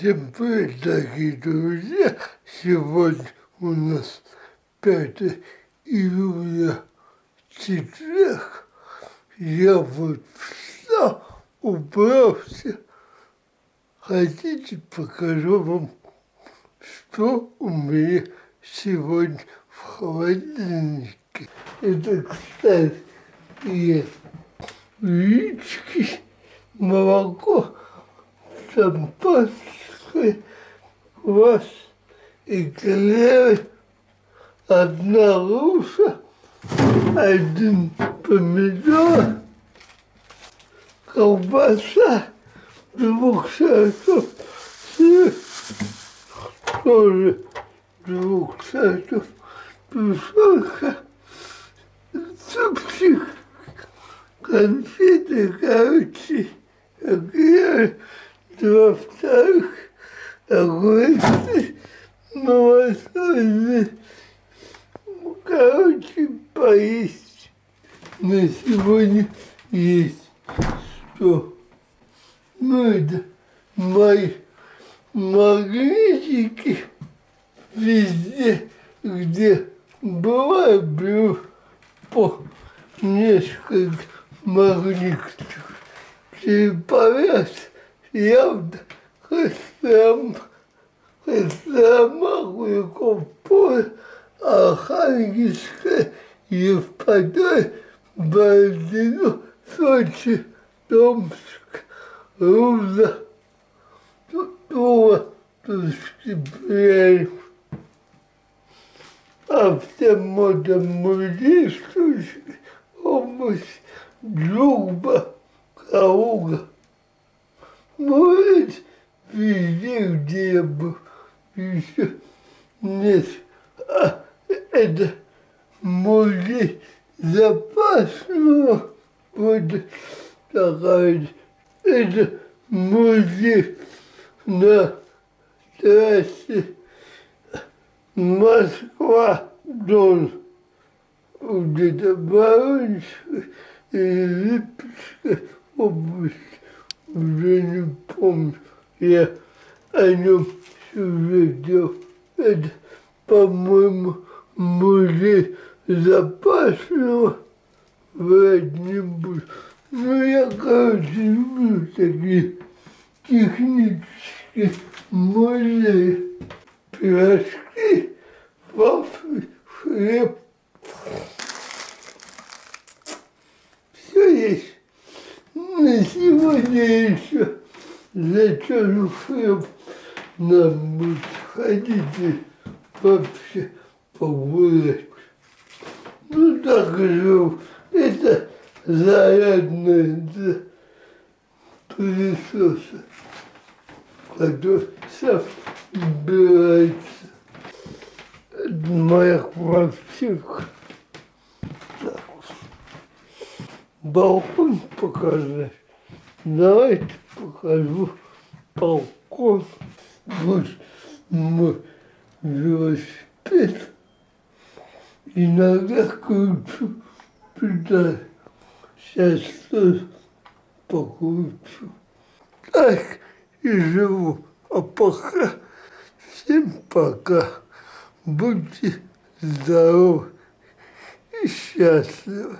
Всем привет, дорогие друзья! Сегодня у нас 5 июля, четверг. Я вот встал, убрался. Хотите, покажу вам, что у меня сегодня в холодильнике. Это, кстати, яички, молоко, шампанское, квас, эклеры, 1 груша, 1 помидор, колбаса, 2 сортов сыр, тоже 2 сортов тушенка, супчик, конфеты, короче, эклеры, 2 вторых, огурцы, малосольные. Короче, поесть на сегодня есть что. Ну, это мои магнитики везде, где бываю, беру по несколько магнитов. Череповец, явно, Хостромах, Копор, Архангельская, Евпатория, Бородино, Сочи, Томск, Руза, Тула, Тускипряев. Автомотомузей, Сочи, область, Джугба, Калуга. Может, везде, где я был, еще нет. Это музей запасного, вот такая. Это музей на трассе Москва-Дон, где-то Воронежская и Липецкая область. Уже не помню, я о нем сюжет делал. Это, по-моему, музей запасного, врать не буду. Ну, я, короче, люблю такие технические музеи. Пирожки, вафли, хлеб. Все есть. На сегодня еще зачем хлеб нам будет ходить и вообще погулять. Ну так и живу. Это зарядное для пылесоса, который сам убирается. Это моя квартирка. Так. Балкон показать. Давайте покажу балкон. Вот мой велосипед. Иногда кручу педаль. Сейчас тоже покручу. Так и живу. А пока всем пока. Будьте здоровы и счастливы.